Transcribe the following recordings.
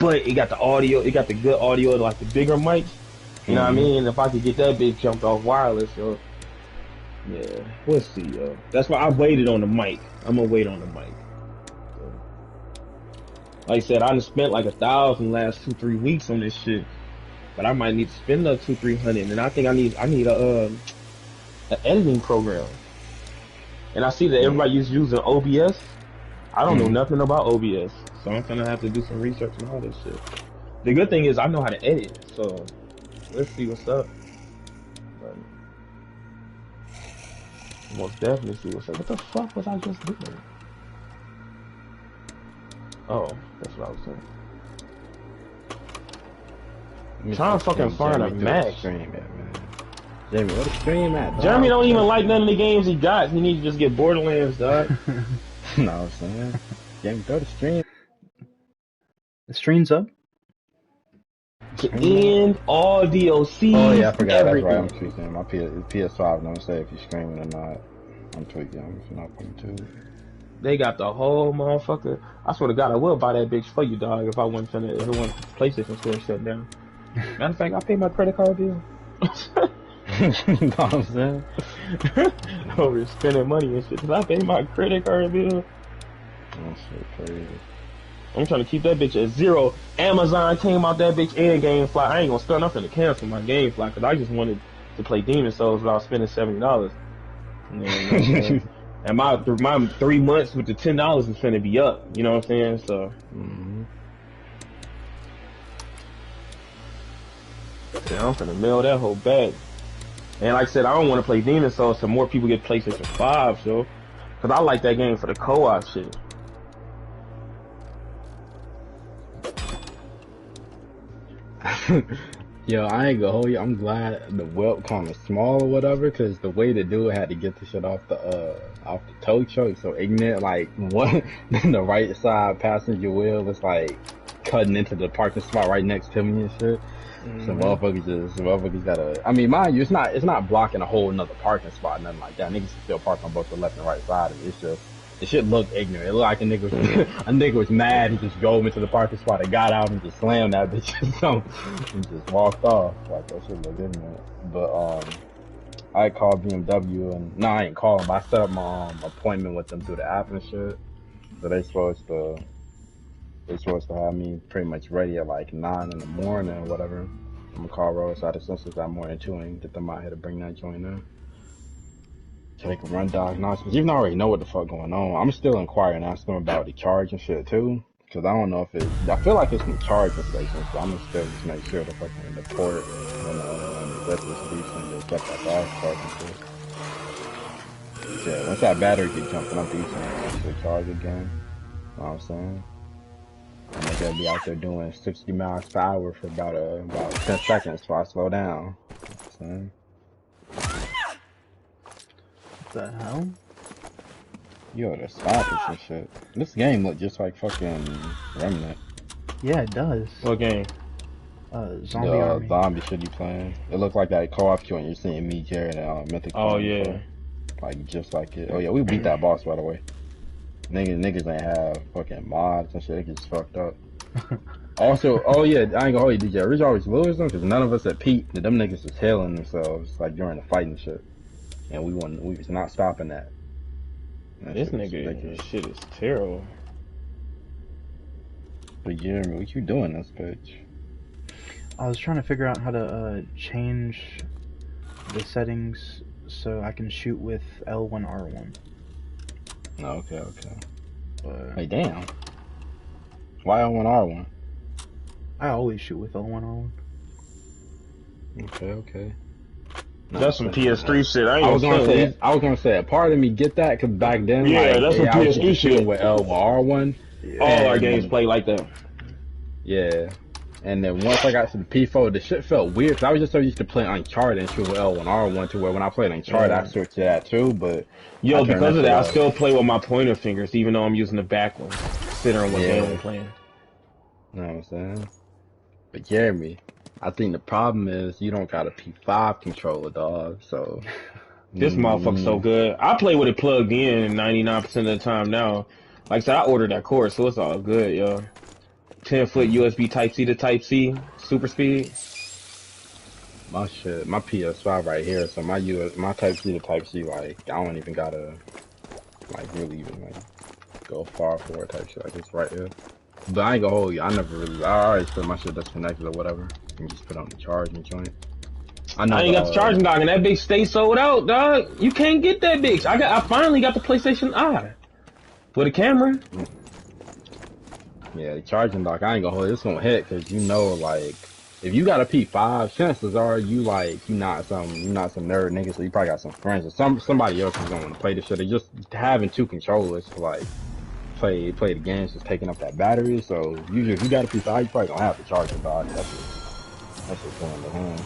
but it got the audio, it got the good audio, like the bigger mics. You know what I mean? If I could get that bitch jumped off wireless, yo. Yeah, we'll see, yo. That's why I waited on the mic. I'm gonna wait on the mic. So, like I said, I done spent like $1,000 last 2-3 weeks on this shit, but I might need to spend another $200-300, and I think I need a an editing program. And I see that everybody is using OBS. I don't know nothing about OBS, so I'm gonna have to do some research and all this shit. The good thing is I know how to edit, so let's see what's up. But most definitely see what's up. What the fuck was I just doing? Oh, that's what I was saying. I'm trying to fucking find a match. Jeremy, what a stream at, dog? Jeremy don't even like none of the games he got. He needs to just get Borderlands, dog. No, I'm saying. Jeremy, throw the stream. The stream's up? To end all DLCs. Oh yeah, I forgot. Everything. That's right. I'm tweaking. My PS5 don't say if you're streaming or not. I'm tweaking. I'm not putting two. They got the whole motherfucker. I swear to God, I will buy that bitch for you, dog. If I wasn't finna, if it wasn't PlayStation Store shut down. Matter of fact, I paid my credit card bill. You know what I'm saying? Over spending money and shit. Cause I paid my credit card bill. That shit crazy. I'm trying to keep that bitch at 0. Amazon came out that bitch and GameFly. I ain't gonna start nothing to cancel my GameFly because I just wanted to play Demon Souls without spending $70. And, then, and my 3 months with the $10 is finna be up. You know what I'm saying? So. Yeah, I'm finna mail that whole bag. And like I said, I don't want to play Demon Souls so more people get PlayStation 5, so. Cause I like that game for the co-op shit. Yo, I ain't gonna hold you. I'm glad the whelp kind of small or whatever, cause the way the dude had to get the shit off the tow truck so ignorant. Like one, the right side passenger wheel was like cutting into the parking spot right next to me and shit. Some motherfuckers gotta. I mean, mind you, it's not blocking a whole another parking spot, nothing like that. Niggas can still park on both the left and right side of it. It's just. The shit looked ignorant. It looked like a nigga was mad. He just drove into the parking spot and got out and just slammed that bitch and just walked off. Like that shit looked ignorant. But I called BMW and no, I ain't called them. I set up my appointment with them through the app and shit. So they supposed to have me pretty much ready at like 9 in the morning or whatever. I'm gonna call Roadside Essentials that morning too and get them out here to bring that joint in. So they can run diagnostics. Even though I already know what the fuck going on, I'm still inquiring, asking them about the charge and shit too. Cause I don't know if I feel like it's some charging stations, but I'm gonna still just make sure the fucking the port when the lift is decent, they get that fast charge and shit. Yeah, once that battery gets jumping up decent, I'll actually charge again. You know what I'm saying? And they're gonna be out there doing 60 miles per hour for about 10 seconds before I slow down. You know what I'm saying? What the hell? Yo, the stoppers and shit. This game look just like fucking Remnant. Yeah, it does. What game? Zombie Army. Zombie shit you playing. It looked like that co-op joint you're seeing me, Jared, and Mythic. Oh yeah. Like just like it. Oh yeah, we beat that boss by the way. Niggas ain't have fucking mods and shit. They just fucked up. Also, oh yeah, I ain't gonna hold you, DJ. We always lose them because none of us had peaked. Them niggas was healing themselves like during the fight and shit. And we was not stopping that. This nigga shit is terrible. But Jeremy, what you doing this bitch? I was trying to figure out how to change the settings so I can shoot with L1 R1. Oh, okay. Hey, damn. Why L1 R1? I always shoot with L1 R1. Okay. That's some PS3 shit. I was gonna say a part of me get that because back then, yeah, like, that's some PS3 shit with L1 R1. All our games play like that. Yeah, and then once I got some P4, the shit felt weird because I was just so used to playing Uncharted and shoot with L1 R1 to where when I played Uncharted, I switched to that too. But because of that, I still play with my pointer fingers, even though I'm using the back one, considering what game I'm playing. You know what I'm saying? But Jeremy, I think the problem is you don't got a P5 controller, dog. So this motherfucker's so good. I play with it plugged in 99% of the time now. Like I said, I ordered that cord, so it's all good, yo. 10-foot USB Type C to Type C, super speed. My shit, my PS5 right here. So my Type C to Type C, like I don't even gotta like really even like go far for it type shit. Like it's right here. But I ain't gonna hold you. I always put my shit disconnected or whatever and just put on the charging joint. I ain't got the charging dock, and that bitch stay sold out, dog. You can't get that bitch. I finally got the PlayStation Eye with a camera. Yeah, the charging dock. I ain't gonna hold you. It's gonna hit because you know, like, if you got a P5, chances are you not some nerd nigga. So you probably got some friends or somebody else who's gonna play this shit. Or just having two controllers to like play the games, just taking up that battery. So usually if you got a P5, you probably don't have the charging dock. That's what's going to home.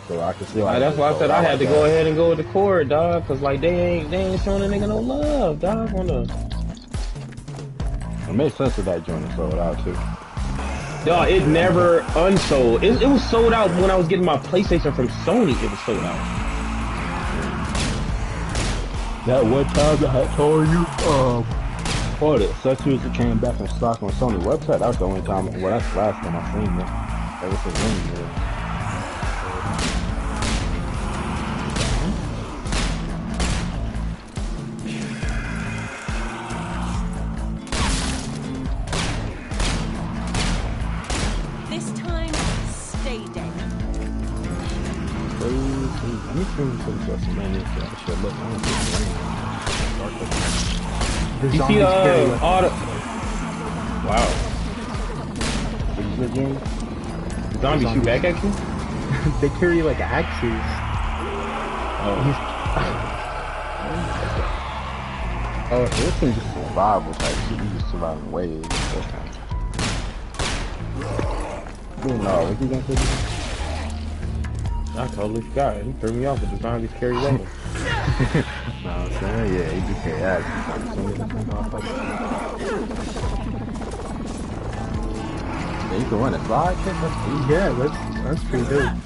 So I can see like that's why I said I had to go ahead and go with the cord, dog, cause like they ain't showing a nigga no love, dog. It makes sense that that joint is sold out too. Dog, it never unsold. It was sold out when I was getting my PlayStation from Sony. It was sold out. That one time that I told you, all the accessories that came back in stock on Sony website. That was the only time. Well, that's the last time I seen it. That was the ring. You see all the wow. Zombies shoot back at you? They carry like axes. Oh, so this is just survival type shit. You just surviving waves. No, what you gonna say? I totally forgot. He threw me off with the zombies carry weapons. Know what I'm saying? Yeah, he just carry axes. Yeah, you can run a slide kick? Yeah, that's pretty dope.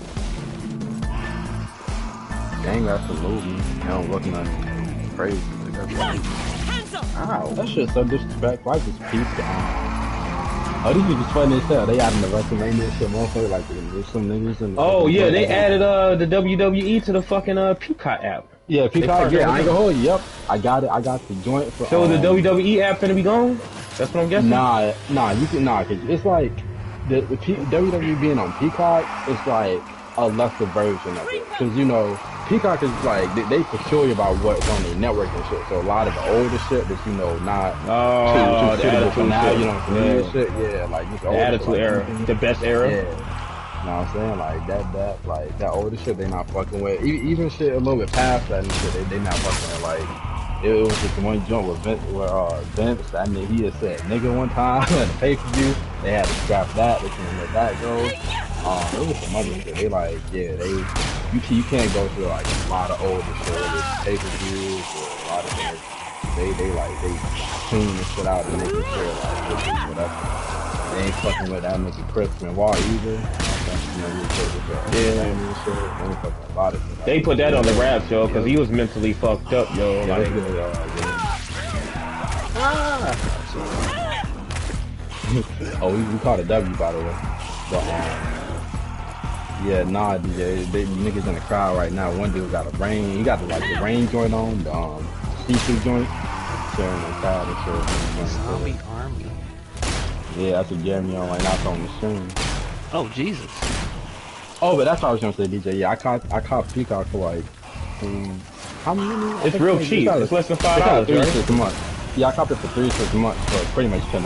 Dang, that's the movie. I don't look nothing crazy. Ow. That shit's so disrespectful. I just peeped on. Oh, these niggas funny as hell. They out in the WrestleMania shit, motherfucker. Like, there's some niggas in the... Oh, yeah, they added the WWE to the fucking Peacock app. Yeah, Peacock, yeah, I ain't gonna hold you. Yep, I got it. I got the joint for... So the WWE app finna be gone? That's what I'm guessing? Nah, cause it's like, the WWE being on Peacock, it's like a lesser version of it. Cause, you know, Peacock is like, they for sure about what's on the network and shit. So a lot of the older shit that's, you know, not too suitable for now, you know, new shit. Yeah, like just the Attitude Era, the best era. Yeah. You know what I'm saying? Like that older shit they not fucking with. Even shit a little bit past that and shit, they not fucking with. Like, it was just the one joint with Vince, I mean, he had said nigga one time at the pay-per-view. They had to scrap that. They couldn't let that go. It was some other shit. They like, yeah, you can't go through like a lot of older shit, whether it's pay-per-views or a lot of things. They tune this shit out and making sure like whatever. They ain't fucking with that nigga Chris Benoit either. They put that on the rap show because he was mentally fucked up, yo. Like, oh, we caught a W by the way. But yeah, nah, DJ, they niggas in the crowd right now. One dude got a rain. He got the rain joint on, the see-through joint. Sharing the crowd and shit. Zombie army. Yeah, that's what Jeremy on right now. It's on the stream. Oh Jesus. Oh, but that's what I was gonna say, DJ. Yeah, I caught Peacock for like how many? It's real cheap. It's less than $5, right? $3 a month. Yeah, I copped it for $3 a month for pretty much $10.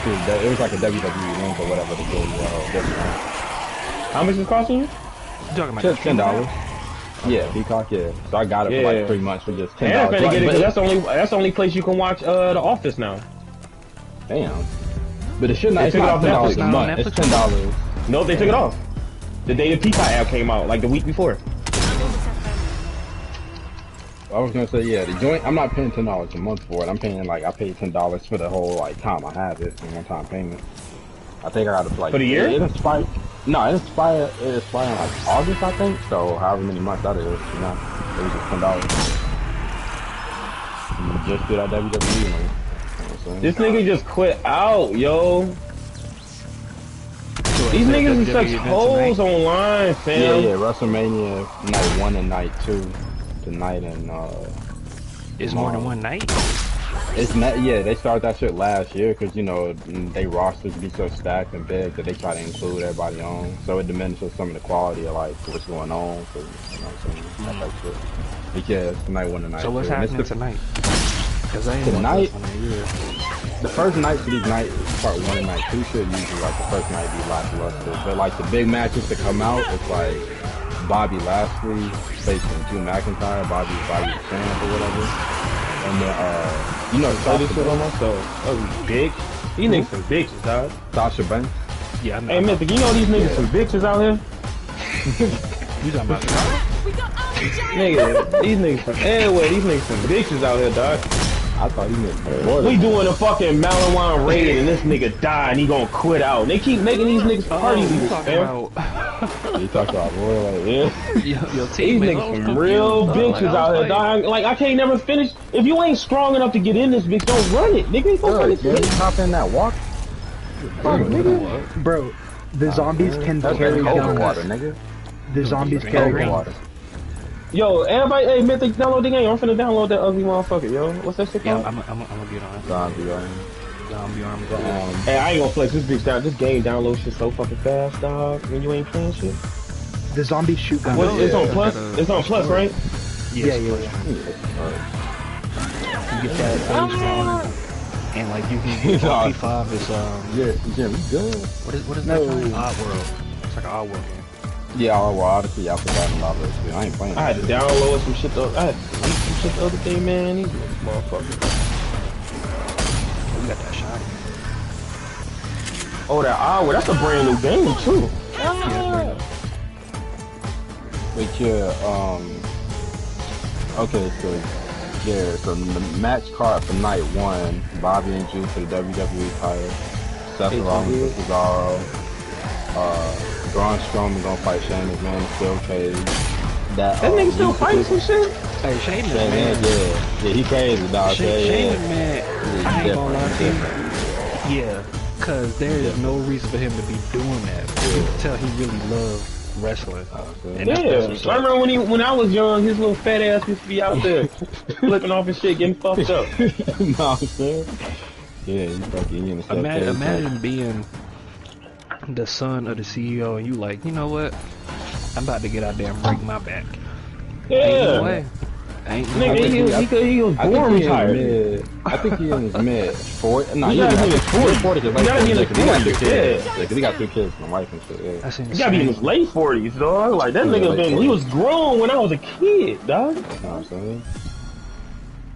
It was like a WWE link or whatever the deal was. How much is it costing you? You talking about $10. Yeah, Peacock. Yeah. So I got it for like 3 months for just $10. And get it, that's the only place you can watch The Office now. Damn. But it should not. It's not $10 a month. It's $10. No, they took it off. The day the Peacock app came out, like the week before. I was gonna say, yeah, the joint. I'm not paying $10 a month for it. I'm paying like I paid $10 for the whole like time I have it in one-time payment. I think I got to like for the year. It expired. No, it expired in like August, I think. So however many months that is, you know, it was just $10. You just do that WWE, man. saying? This nigga just quit out, yo. These niggas is such hoes online, fam. Yeah, WrestleMania night 1 and night 2 tonight, and It's more than one night. it's not. Yeah, they started that shit last year because you know they rosters be so stacked and big that they try to include everybody on, so it diminishes some of the quality of like what's going on. So, you know what I'm saying? That type of shit. But yeah, it's tonight 1 and night 2. So what's happening tonight? Because I ain't Tonight? watched this one in years. The first night for these nights, part 1 and night 2 should usually like the first night be lackluster. But like the big matches to come out, it's like Bobby Lashley facing Drew McIntyre, Bobby the champ or whatever. And then you know Say this shit on myself. Oh, bitch. These niggas some bitches, dog. Sasha Banks. Yeah, I know. Hey, Mythic, you know these niggas some bitches out here? You talking about Nigga, these niggas some anyway, these niggas some bitches out here, dog. I thought he meant We doing a fucking Malawan raid and this nigga die and he gonna quit out. And they keep making these niggas party leaders, fam. You talk about boy like your These team. niggas some real bitches out here, dog. Like, I can't never finish. If you ain't strong enough to get in this bitch, don't run it. Nigga, don't run it. you hop in that walk. Bro, the zombies can carry over guns. water, nigga. The zombies carry guns. Water. Yo, everybody, hey, Mythic, download the game. I'm finna download that ugly motherfucker, yo. What's that shit Yeah, called? I'm gonna get on it. Zombie Zombie army. Hey, I ain't gonna flex this bitch down. This game downloads shit so fucking fast, dog. When you ain't playing shit. The zombies shoot guns. What, it's on plus? It's on plus, right? Yeah. You get that phase one, and like you can get P5 is Yeah, we good. what is that? Odd World. It's like an Odd World game. Yeah, well, obviously, I forgot a lot of this shit. I ain't playing. I had to download some shit though. I had to delete some shit the other day, man. These motherfuckers. We got that shot. Oh, that hour. That's a brand new game too. But yeah, okay, so the match card for night 1, Bobby and Drew for the WWE title, Seth Rollins versus Cesaro, Braun Strowman gonna fight Shane McMahon in steel cage. That nigga still fighting some shit? Hey, Shane Shane, man. yeah, he crazy, dog. Shane man. I ain't gonna lie to different. you. Yeah, cause there is no reason for him to be doing that. You can tell he really loves wrestling. And Yeah, that's what's I up. remember when I was young, his little fat ass used to be out there flipping off his shit, getting fucked up. Know what I'm saying? Yeah, he fucking in the steel cage. Imagine being the son of the CEO and you like, you know what? I'm about to get out there and break my back. Ain't no way. Ain't no Nigga, way. he was born retired. I think he in his mid 40s. No, He he gotta be in in his his 40s. 40s. He gotta be in his 40s, He got 2 kids. yeah. Yeah, 'cause he got 2 kids and a wife and shit. Yeah. That's He gotta be in his late 40s, dog. Like, that Yeah, nigga late he 40s. was grown when I was a kid, dog. You know what I'm saying?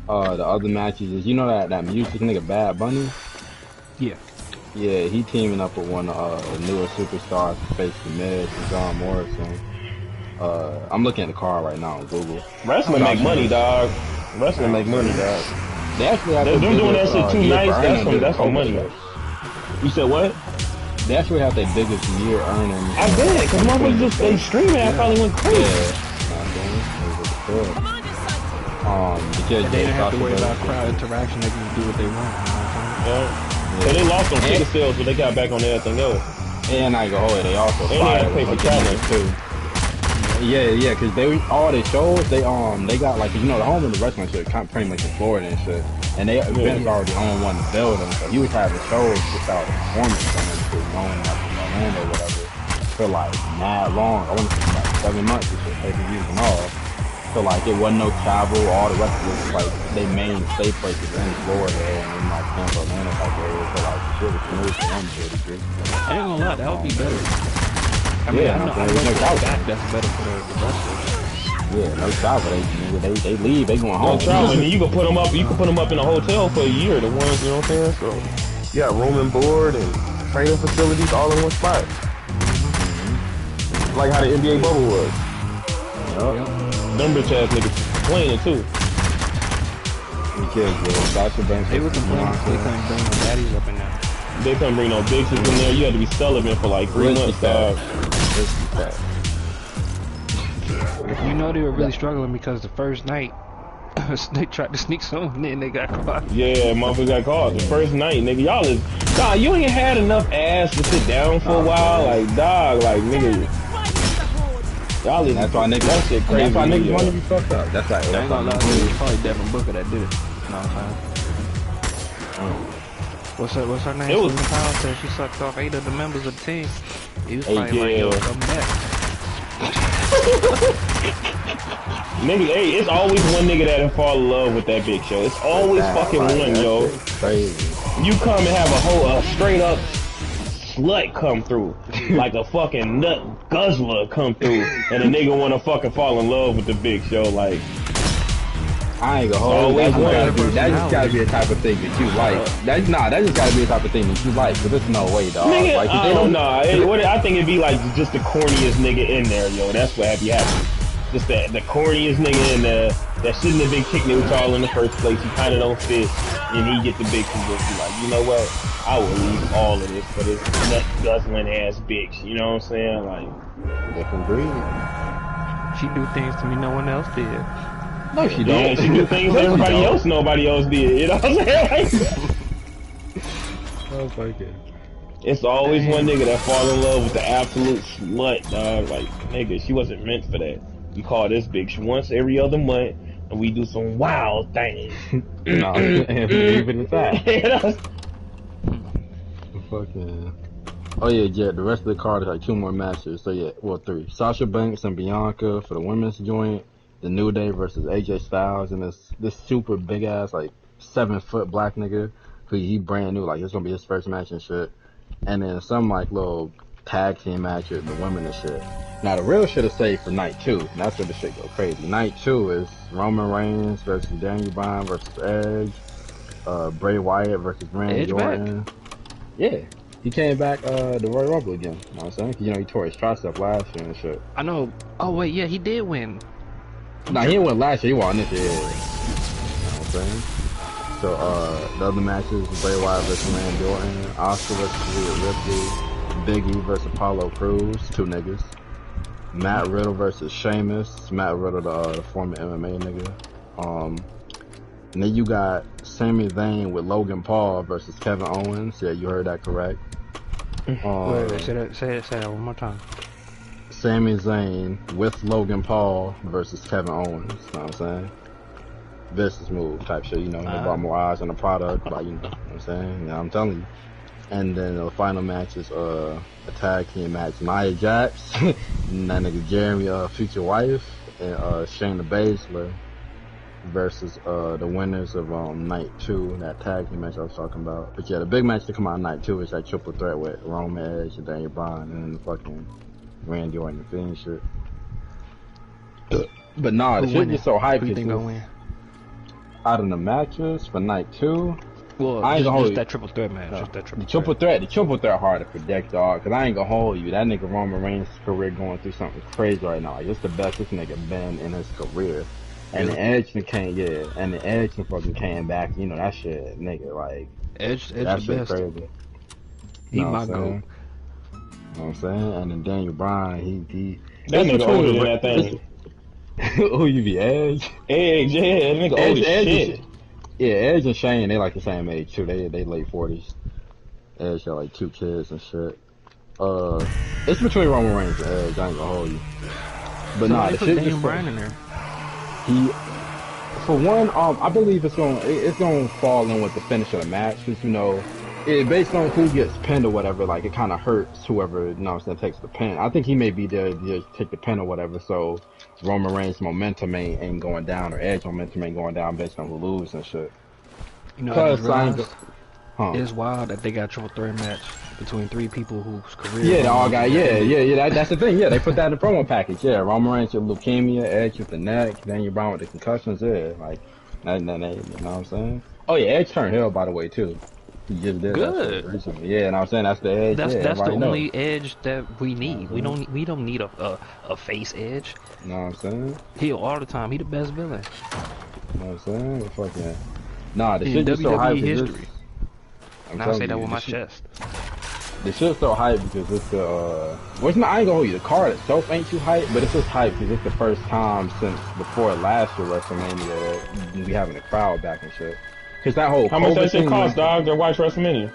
The other matches is, you know that music nigga Bad Bunny? Yeah. Yeah, he teaming up with one of the newer superstars to face the Miz and John Morrison. I'm looking at the card right now on Google. Wrestling make money, dog. Wrestling make money, dog. They actually have Them doing that shit 2 nights, that's some money. show. You said what? They actually have their biggest year earnings. I bet, cause motherfuckers just they streaming. I probably went crazy. Because They didn't have to worry about crowd interaction. They can do what they want. You know what I'm saying? So they lost on ticket sales, but they got back on everything else. And I go, they also And they had to pay for traveling too. Yeah, cause all their shows, they got like, you know, the home of the wrestling shit, kind of pretty much in Florida and shit. And they Vince already owned one of the buildings, so he was having shows without a performance centers to going like in Orlando or whatever for like mad long. I want to say like 7 months and shit, pay-per-views and all. So like it wasn't no travel. All the rest of it was like they main stay places in Florida and in like Tampa, Atlanta type areas. So like shit was smooth for them, shit. I ain't gonna lie, that would be better. I mean, Yeah, I know no doubt. that's better for the wrestlers. Yeah, no travel. They leave. They going No home. travel. I mean, you can put them up. You can put them up in a hotel for a year. The ones, you know what I'm saying? So you got room and board and training facilities all in one spot. Like how the NBA bubble was. Them bitch ass niggas complaining too. Because Sasha Banks. They were complaining they couldn't bring no baddies up in there. They couldn't bring no big shit in there. You had to be celibate for like 3 months, dog. You know they were really struggling because the first night They tried to sneak some, and then they got caught. Yeah, motherfucker got caught the first night, nigga. Y'all is, dog, you ain't had enough ass to sit down for a while, like, dog, like, nigga. Y'all is, That's why niggas, that shit crazy. that's why niggas want to be fucked up. That's like, I that's ain't gonna lie, it's probably Devin Booker that did it. You know what I'm saying? What's her name? It was- Susan Powell said she sucked off 8 of the members of the team. He was probably like, yeah. yo, come back. Nigga, hey, it's always one nigga that fall in love with that Big Show. It's always fucking like, one, that yo. shit's crazy. You come and have a whole straight up slut come through, like a fucking nut guzzler come through, and a nigga wanna fucking fall in love with the Big Show, like. I ain't gonna hold Always that. one. That just gotta be the type of thing that you like. That just gotta be the type of thing that you like. But there's no way, dog. Nigga, Like, I don't know. I think it'd be like just the corniest nigga in there, yo. That's what be happening. Just the corniest nigga in there that shouldn't have been kicking with y'all in the first place. He kind of don't fit, and he get the big conviction. Like, you know what? I will leave all of this for this nut guzzling ass bitch. You know what I'm saying? Like, different breed. She do things to me no one else did. No, she yeah, don't. she do things that everybody else nobody else did. You know what I'm saying? Oh, fuck it. It's always one nigga that fall in love with the absolute slut, dog. Like, nigga, she wasn't meant for that. We call this bitch once every other month, and we do some wild things. No, and leave it at that. You know? Fucking. Oh yeah, Jet. The rest of the card is like 2 more matches. So yeah, well 3. Sasha Banks and Bianca for the women's joint. The New Day versus AJ Styles and this super big ass like 7-foot black nigga who he brand new, like it's gonna be his first match and shit. And then some like little tag team match with the women and shit. Now the real shit is saved for night 2. And that's where the shit go crazy. Night 2 is Roman Reigns versus Daniel Bryan versus Edge. Bray Wyatt versus Randy Edge Orton. back? Yeah. He came back the Royal Rumble again. You know what I'm saying? You know, he tore his tricep last year and shit. I know. Oh wait, yeah, he did win. Nah, he didn't win last year. He won this year. You know what I'm saying? So, the other matches, Bray Wyatt versus Randy Orton, Oscar versus Rhea Ripley, Big E versus Apollo Crews, 2 niggas. Matt Riddle versus Sheamus. Matt Riddle, the former MMA nigga. And then you got Sami Zayn with Logan Paul versus Kevin Owens. Yeah, you heard that correct. Wait, say that one more time. Sami Zayn with Logan Paul versus Kevin Owens. You know what I'm saying? Business move type shit, you know. They brought more eyes on the product, like, you know what I'm saying? You know, I'm telling you. And then the final match is a tag team match. Nia Jax and that nigga Jeremy, future wife, and Shayna Baszler versus the winners of night 2, that tag team match I was talking about. But yeah, the big match to come out night 2 is that triple threat with Roman, Edge, and Daniel Bryan, and fucking Randy Orton and Fiend shit. But nah, the shit gets so hyped. Who you think gonna win? Out of the matches for night 2, Well, I ain't gonna hold just you. that triple threat match. No. Just that The triple threat hard to predict, dog. Cause I ain't gonna hold you. That nigga Roman Reigns' career going through something crazy right now. Like, it's the best this nigga been in his career. And the Edge fucking came back. You know that shit, nigga. Like Edge that the shit best. crazy. He Know what my I'm goat. saying? You know what I'm saying? And then Daniel Bryan, he That nigga older than that thing. Who you be, Edge? Edge, yeah, that nigga old as shit. Yeah, Edge and Shane, they like the same age too. They late 40s. Edge got like 2 kids and shit. It's between Roman Reigns and Edge. I ain't gonna hold you. But nah, the shit Daniel just Bryan in there. For one, I believe it's gonna fall in with the finish of the match, cause you know, based on who gets pinned or whatever, like it kind of hurts whoever, you know what I'm saying, takes the pin. I think he may be there to take the pin or whatever, so Roman Reigns' momentum ain't going down, or Edge momentum ain't going down based on who lose and shit. You know, I just realized Huh. it's wild that they got a triple threat match between 3 people whose career. Yeah, they all got, that's the thing, yeah, they put that in the promo package, yeah, Roman Reigns with leukemia, Edge with the neck, Daniel Bryan with the concussions, yeah, like, you know what I'm saying? Oh yeah, Edge turned heel, by the way, too. He just did Good. that shit recently. Yeah, and I'm saying that's the Edge. That's yeah, the only know. Edge that we need. We don't need a face Edge. You know what I'm saying? Heel all the time. He the best villain. You know what I'm saying? But fucking, nah, the In shit just so WWE hype. history. I'm Now I say telling that you, with my the shit- chest. The shit's so hype because it's the, well, it's not, I ain't gonna hold you, the card itself ain't too hype, but it's just hype because it's the first time since before last year WrestleMania that we having a crowd back and shit. Cause that whole How much that shit cost, dog, to watch WrestleMania?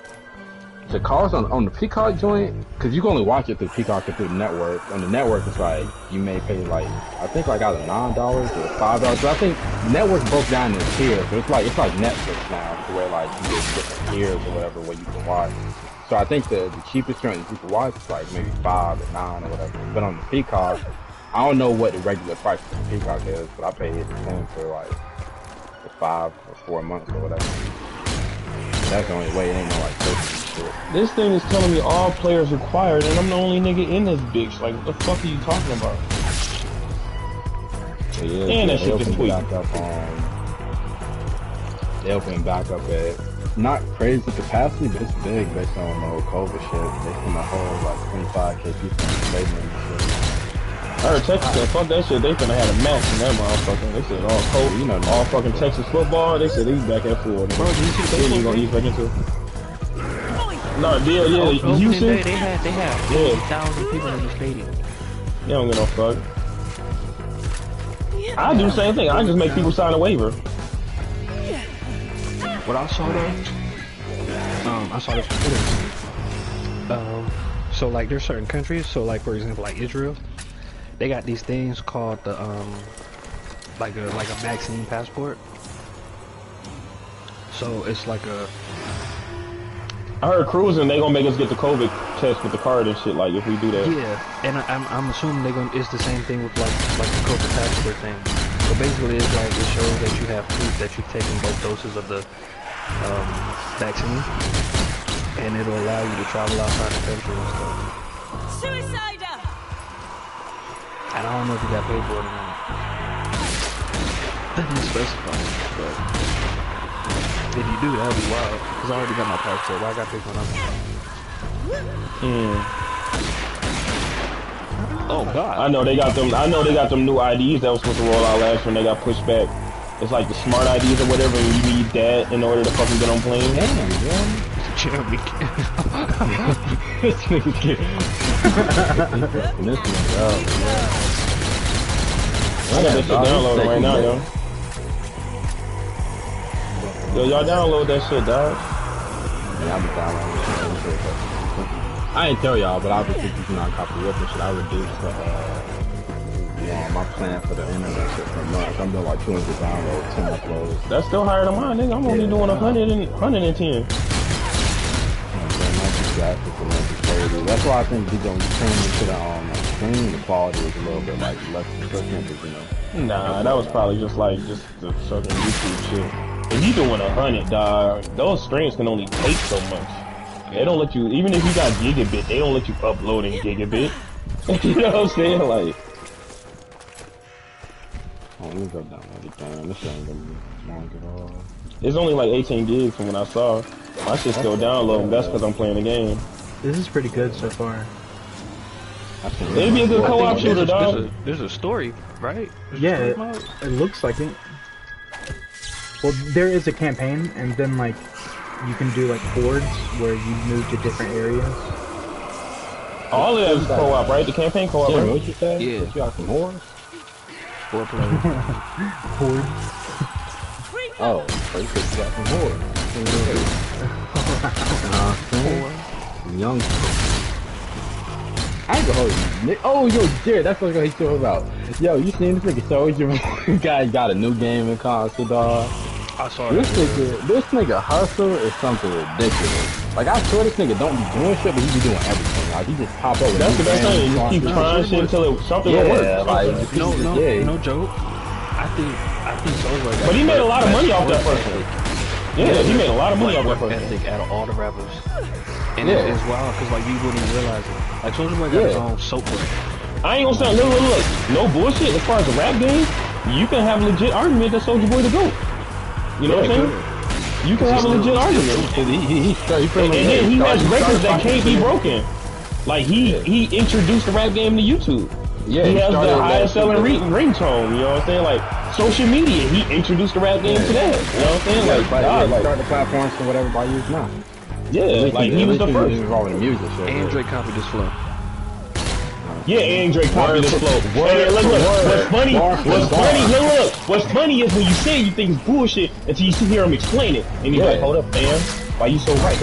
The cost on the Peacock joint, cause you can only watch it through Peacock or through the network. On the network, it's like, you may pay like, I think like either $9 or $5, but I think network broke down into tiers, so it's like Netflix now, where like you get different tiers or whatever where you can watch. So I think the cheapest joint that you can watch is like maybe $5 or $9 or whatever. But on the Peacock, I don't know what the regular price for the Peacock is, but I paid the same for like 5 or 4 months or whatever. That's the only way. It ain't no like shit. This thing is telling me all players required, and I'm the only nigga in this bitch. Like, what the fuck are you talking about? So yeah, and that shit just tweet. They open back up at not crazy capacity, but it's big based on the whole COVID shit. They send a whole like 25K people in the stadium and shit. I heard Texas said, fuck that shit, they finna have a match in that motherfucker. They said all COVID, you know, all fucking Texas football, they said they back at 4. Bro, did you see the baseball gonna ease back into it? No, Houston? Houston? They had 50,000 people in the stadium. They don't get no fuck. I do the same thing, I just make people sign a waiver. What I saw though, I saw this on Twitter. So like there's certain countries, so like for example like Israel, they got these things called the like a vaccine passport. So it's like a. I heard cruising they gonna make us get the COVID test with the card and shit. Like if we do that. Yeah, and I'm assuming they gonna. It's the same thing with like the COVID passport thing. So basically, it's like it shows that you have proof that you've taken both doses of the vaccine, and it'll allow you to travel outside the country and stuff. Suicider! And I don't know if you got paid for it or not. That didn't specify, but if you do, that'll be wild. Cause I already got my passport. Why I got paid for nothing? Oh God! I know they got them. I know they got them new IDs that was supposed to roll out last when they got pushed back. It's like the smart IDs or whatever, and you need that in order to fucking get on planes. Damn, yeah. Jeremy. This nigga kid. This nigga up, I got that shit downloaded right now, yo. Yo, y'all download that shit, dog. Yeah, I've been downloading shit. I ain't tell y'all, but obviously, you know, I copy up and shit. I reduced my plan for the internet shit per month. I'm doing like 200 downloads, 10 uploads. That's still higher than mine, nigga. I'm only doing 110. That's why I think you don't turn this shit on screen. The quality is a little bit like less consistent, you know. Nah, that was probably just the fucking YouTube shit. If you doing 100, dog, those streams can only take so much. They don't let you, even if you got gigabit, they don't let you upload in gigabit. You know what I'm saying? Like, oh, let me go down everything. This ain't gonna be long at all. it's only like 18 gigs from what I saw. My shit still downloading. That's because I'm playing the game. This is pretty good so far. It'd be a good co-op shooter, dog. There's a story, right? Yeah, it looks like it. Well, there is a campaign, and then like you can do like hordes where you move to different areas. All of that is co-op, right? The campaign co-op, right? What you say? Yeah. What you got some hordes? 4 players. Hordes. Oh, so you said you got some hordes. Young. I ain't gonna hold you. Oh, yo, Jared, that's what he's talking about. Yo, you seen this nigga Soldier? Guy got a new game in console, dog. I saw This nigga hustle is something ridiculous. Like, I swear this nigga don't be doing shit, but he be doing everything. Like, he just pop over. That's the best thing. You just keep trying shit until something will work. Like, no joke. I think Soldier. But he made a lot of money off that first one. Yeah, he made a lot of money off that first one. Ethic out of all the rappers. And it's wild because like you wouldn't even realize it. Like Soulja Boy got his own soap brand. I ain't gonna say look. No bullshit. As far as the rap game, you can have a legit argument that Soulja Boy the GOAT. You know what I'm saying? You can have a legit argument. And then he has records that can't be broken. Like he introduced the rap game to YouTube. Yeah, he has the highest selling ringtone. You know what I'm saying? Like social media, he introduced the rap game to that. You know what I'm saying? Like, start the platforms for whatever I use now. Yeah, like he was the first. Involving the music shit. And Drake copied this flow. Yeah, and Drake copied this flow. And look, what's funny is when you say it, you think it's bullshit until you hear him explain it, and you're like, hold up, fam, why you so right?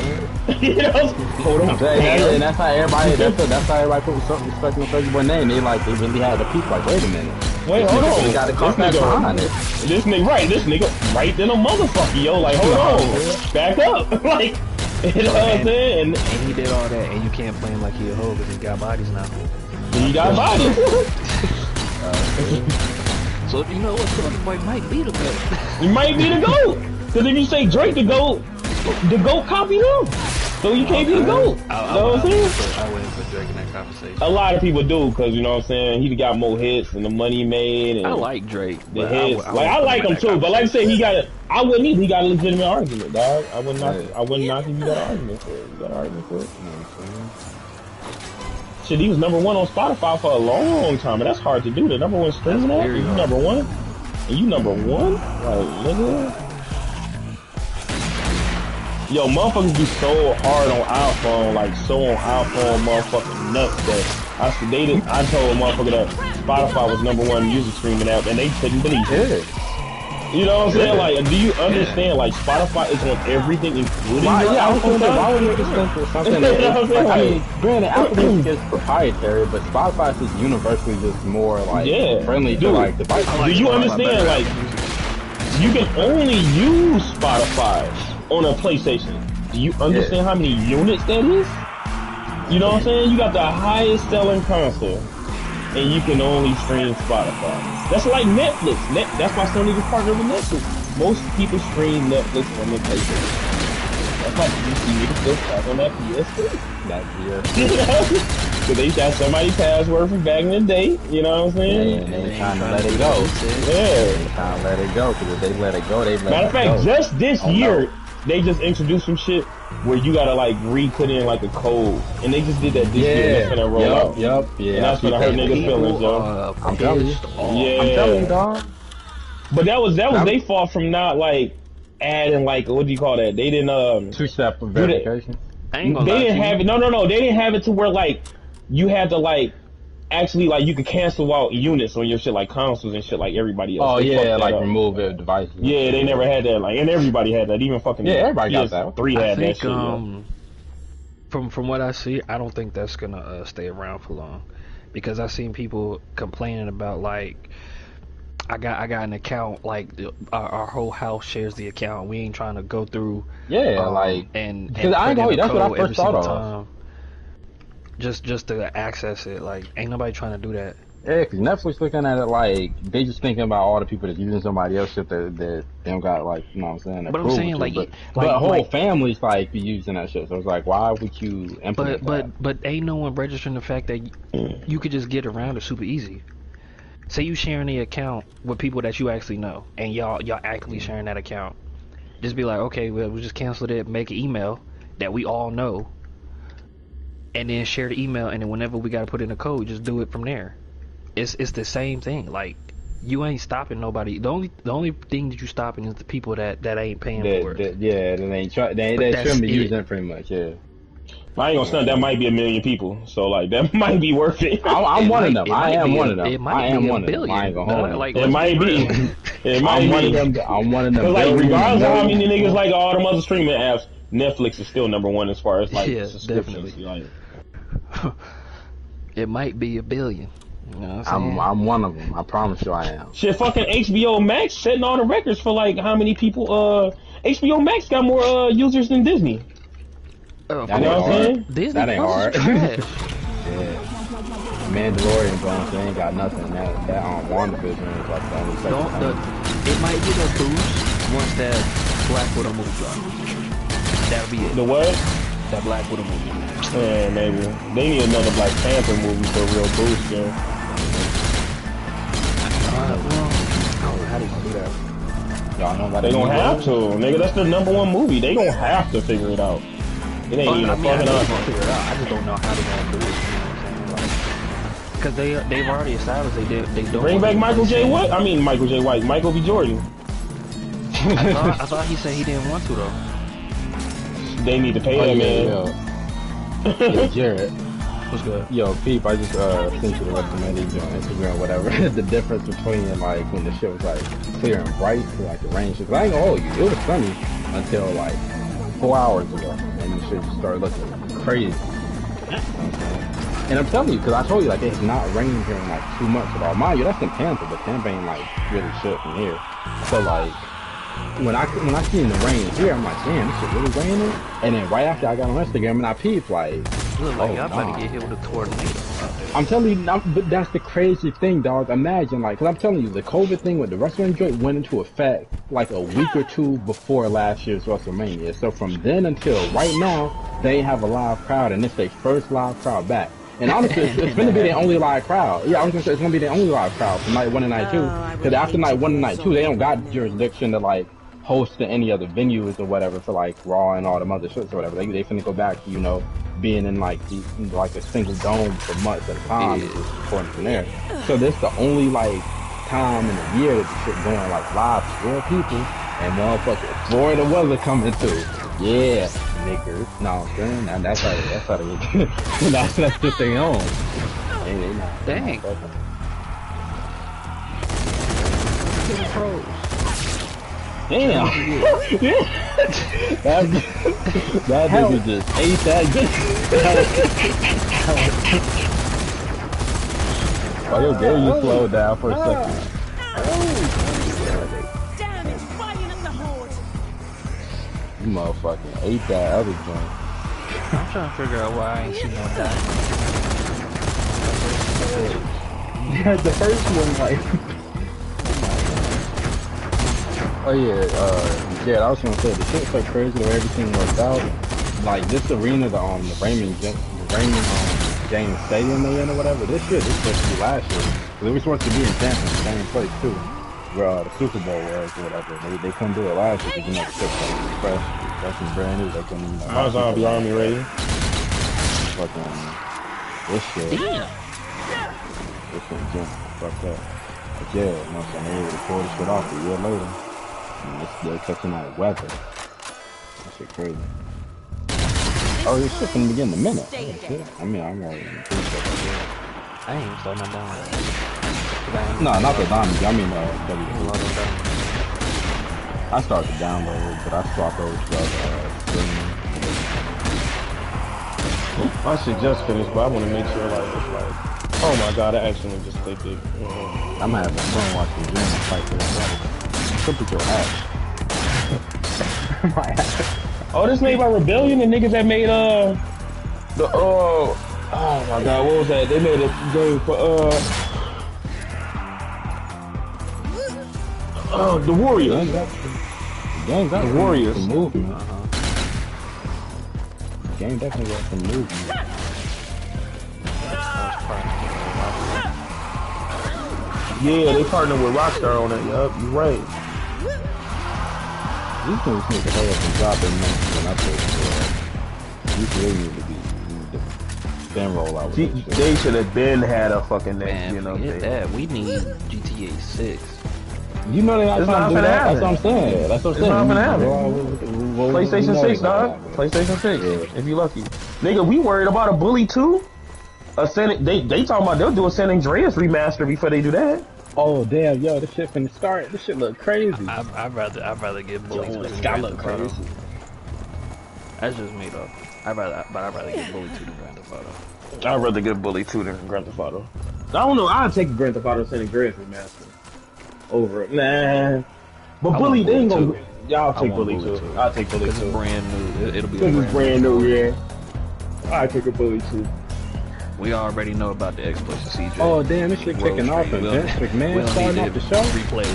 You know, hold on, and that's how everybody. That's how everybody put something respect on Soulja Boy name. They really had the peep. Like, wait a minute. Wait, hold on. Got this nigga right then a motherfucker, yo. Like, hold on, back up, like. You know what I'm saying? And he did all that, and you can't blame like he a hoe because he got bodies now. He got bodies. So you know what, Soulja Boy might be the GOAT. He might be the GOAT. Because if you say Drake the GOAT copied him. So you can't be the GOAT. You know what I'm saying? I went for Drake in that conversation. A lot of people do, because you know what I'm saying, he got more hits and the money he made. And I like Drake. The hits. I like him too, but like I said, I wouldn't either. He got a legitimate argument, dog. I wouldn't knock him. You got an argument for it. You got an argument for it. You know what I'm saying? Shit, he was #1 on Spotify for a long time, and that's hard to do. The #1 streaming app, you #1, and you #1, like nigga. Yo, motherfuckers be so hard on iPhone, like so on iPhone motherfucking nuts that I told a motherfucker that Spotify was #1 music streaming app, and they couldn't believe it. You know what I'm saying? Like, do you understand? Like, Spotify is on everything, including your iPhone. Why would make it for something that is, like, I mean, granted, Apple Music is proprietary, but Spotify is just universally just more like friendly to like devices. Do you understand? Like, you can only use Spotify on a PlayStation. Do you understand how many units that is? You know what I'm saying? You got the highest selling console, and you can only stream Spotify. That's like Netflix. That's why Sony is partnered with Netflix. Most people stream Netflix on their PlayStation. That's why you see niggas still stuck on that PS3. Because they got somebody's password from back in the day. You know what I'm saying? And they trying to let it go. They trying to let it go, because if they let it go, they let it go. Matter of fact, just this year, they just introduced some shit where you gotta like re-put in like a code, and they just did that this year. That's gonna roll out. And that's gonna hurt niggas' feelings, yo. I'm telling you. I'm telling you, dog. But that was their fault from not like adding like, what do you call that? They didn't two-step verification. They didn't have it. No. They didn't have it to where like you had to like actually like you could cancel out units on your shit like consoles and shit like everybody else. Oh yeah, like remove their devices. Yeah, they never had that. Like, and everybody had that. Even fucking everybody got that. 3 had that shit. From what I see, I don't think that's gonna stay around for long, because I've seen people complaining about like, I got an account, like our whole house shares the account. We ain't trying to go through. Like, and because I ain't know that's what I first thought of. Just to access it, like ain't nobody trying to do that. Yeah, because Netflix looking at it like they just thinking about all the people that's using somebody else shit that they don't got, like, you know what I'm saying. But I'm saying but whole families like be using that shit. So it's like, why would you implement that? But ain't no one registering the fact that you could just get around it super easy. Say you sharing the account with people that you actually know, and y'all actively sharing that account. Just be like, okay, well, we just cancel it, make an email that we all know, and then share the email, and then whenever we gotta put in a code, just do it from there. It's the same thing. Like, you ain't stopping nobody. The only thing that you stopping is the people that ain't paying for it. They ain't they shouldn't be using it pretty much. I ain't gonna stunt. That might be 1 million people. So like that might be worth it. I'm one of them. I am one of them. It might be a billion. I ain't gonna hold it. It might be. It might be. I'm one of them. Like regardless of how many niggas like all them other streaming apps, Netflix is still #1 as far as like subscriptions. Definitely. It might be 1 billion. You know what I'm one of them. I promise you I am. Shit, fucking HBO Max setting all the records for like how many people. HBO Max got more users than Disney. That ain't hard. Disney that ain't hard. Trash. Mandalorian, bro, they ain't got nothing. That on WandaVision is like the only second time. It might get a boost once that Black Widow movie drops. That'll be it. The what? That Black Widow movie. Yeah, maybe. They need another Black Panther movie for a real boost, yo. Well, I don't know how they gonna do that. They gonna have to, nigga. That's their #1 movie. They gonna have to figure it out. It ain't even fucking up. Figure it out. I just don't know how they gonna do it. You know what I'm saying? Like, cause they've already established they don't bring back Michael J. White. I mean Michael J. White. Michael B. Jordan. I thought he said he didn't want to though. They need to pay that man. Yo, Jared. What's good? Yo, Peep, I just sent you the recommended on Instagram or whatever. The difference between like when the shit was like clear and bright to like the rain shit. 'Cause I ain't gonna hold you, it was sunny until like 4 hours ago, and the shit just started looking crazy. You know what I'm saying? And I'm telling you, because I told you like it has not rained here in like 2 months at all. Mind you, that's in Tampa, but Tampa ain't like really shit from here. So like when I seen the rain here, I'm like, damn, this shit really raining. And then right after I got on Instagram and I peeped like. Look like y'all about to get hit with a tornado out there. I'm telling you, but that's the crazy thing, dog. Imagine, like, cause I'm telling you, the COVID thing with the restaurant joint went into effect like a week or two before last year's WrestleMania. So from then until right now, they have a live crowd, and it's their first live crowd back. And honestly, it's gonna be their only live crowd. Yeah, I was gonna say it's gonna be their only live crowd for night 1 and night 2. Cause after night 1 and night 2, they don't got jurisdiction to like host to any other venues or whatever for like Raw and all them other shits or whatever. They finna go back to, you know, being in like a single dome for months at a time, according from there. So this the only like time in the year that the shit going like live to real people, and motherfucking Florida weather coming through. Yeah, niggas. No, I'm saying that's how they that's just their own. They not. Dang. Damn. that nigga just ate that good. Oh, your game slowed down for a second. Damn, it's fighting up the horde. You motherfucking ate that other joint. I'm trying to figure out why I ain't seen no die. Yeah, the first one, like. Oh yeah, yeah. I was gonna say the shit's so crazy the way everything worked out. Like this arena, the Raymond James Stadium they in or whatever. This shit is supposed to be last year. Cause it was supposed to be in Tampa, the same place too, where the Super Bowl was or whatever. They couldn't do it last year because you know the shit was fresh, and brand new. They couldn't. You know, How's Zombie Army ready? Fucking this shit. Damn. This shit just fucked up. But yeah, you know what I'm saying? They able to pull this shit off a year later. They're catching that weather. That shit crazy. Oh, this shit finna begin in a minute. I mean, I'm already in the I ain't even starting my download. No, not the download. I mean, I started to download, but I swapped over I should just finish, but I want to make sure like it's like, oh my god, I actually just clicked it. I'm having fun watching the game fight for that. Look at your ass. My ass. Oh, this made by Rebellion, the niggas that made oh my god, what was that? They made a game for the Warriors. The Warriors. Some movement. The game definitely got some movement. Yeah, they partnered with Rockstar on it. Yup, you're right. These niggas need to hurry up and drop their next when I play these really need to be then roll out with this They should have been had a fucking next, Man, you know. forget that. We need GTA 6. You know they're not It's trying not to do finna that. happen. That's what I'm saying. That's what I'm It's saying. not finna happen. PlayStation 6, dog. PlayStation 6, Yeah. if you lucky. Nigga, we worried about a Bully 2? They talking about they'll do a San Andreas remaster before they do that. Oh damn, yo, this shit finna start. This shit look crazy. I'd rather get Bully 2 Yo, than this guy Grand look Theft Auto. crazy. That's just me though. I'd rather get Bully 2 than Grand Theft Auto. I'd rather get Bully 2 than Grand Theft Auto. I don't know, I'd take Grand Theft Auto San Andreas remaster over it. Nah. But Bully, they ain't gonna. Y'all take Bully 2. I'll take Bully 2. It's brand new. It'll be Because it's brand new, yeah. I'll take a Bully 2. We already know about the exploits of CJ. Oh damn, this shit World kicking off Street. and We Vince don't McMahon need starting to off the show. replay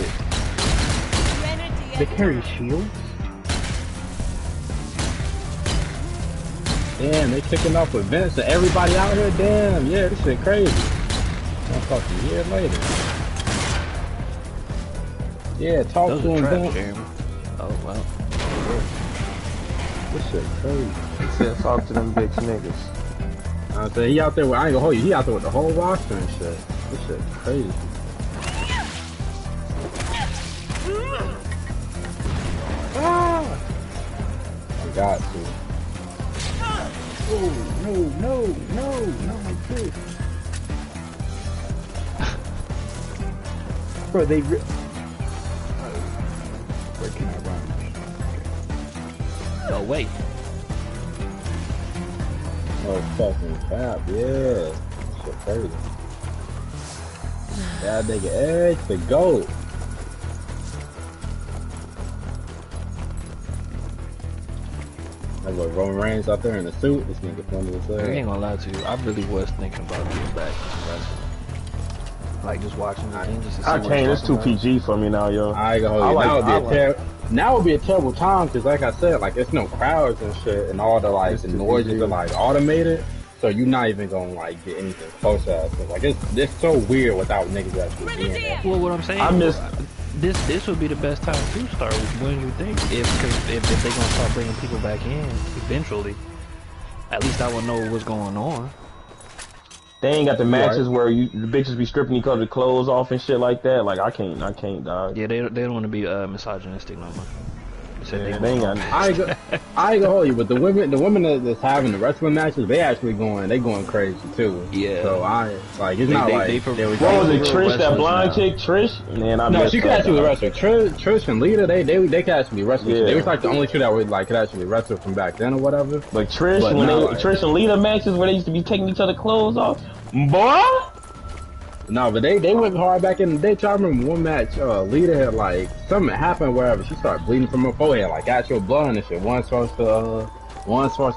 it. They carry shields? Damn, they kicking off with Vince and everybody out here. Damn, yeah, this shit crazy. One fucking year later. Yeah, talk Those to are him, trash, Vince. Jeremy. Oh wow. This shit crazy. He said, talk to them bitch niggas. I say he out there with, I ain't gonna hold you, he out there with the whole roster and shit. This shit crazy. Ah! I got to. no, not like this. Bro, they. Where can I run? Oh wait. Oh, fucking crap, yeah. Shit crazy. That nigga Edge, the GOAT. Like what, Roman Reigns out there in a suit? This nigga funny as I hell. ain't gonna lie to you. I really was thinking about getting back to wrestling. Like just watching the thing just to see I what can't. It's talking too about. PG for me now, yo. I ain't gonna hold you. Now would be a terrible time because, like I said, like it's no crowds and shit, and all the like the noises are like automated, so you're not even gonna like get anything close to us. Like it's so weird without niggas actually being there. Well, what I'm saying, I miss. this would be the best time to start. When you think if they gonna start bringing people back in eventually, at least I would know what's going on. They ain't got the matches where the bitches be stripping each other's clothes off and shit like that. Like I can't, dog. Yeah, they don't want to be misogynistic no more. Yeah, they ain't got. I ain't gonna hold you, but the women that's having the wrestling matches, they actually going crazy too. Yeah. So it's not like What was it, Trish, that blonde chick, Trish? Man, no, she could actually wrestle. Trish and Lita, they could actually wrestle. Yeah. They was like the only two that would like could actually wrestle from back then or whatever. But Trish, But when now, Trish and Lita matches where they used to be taking each other's clothes off, boy. No, but they went hard back in the day. I remember one match, Lita had like something happened wherever she started bleeding from her forehead, like actual blood and shit. Wasn't supposed to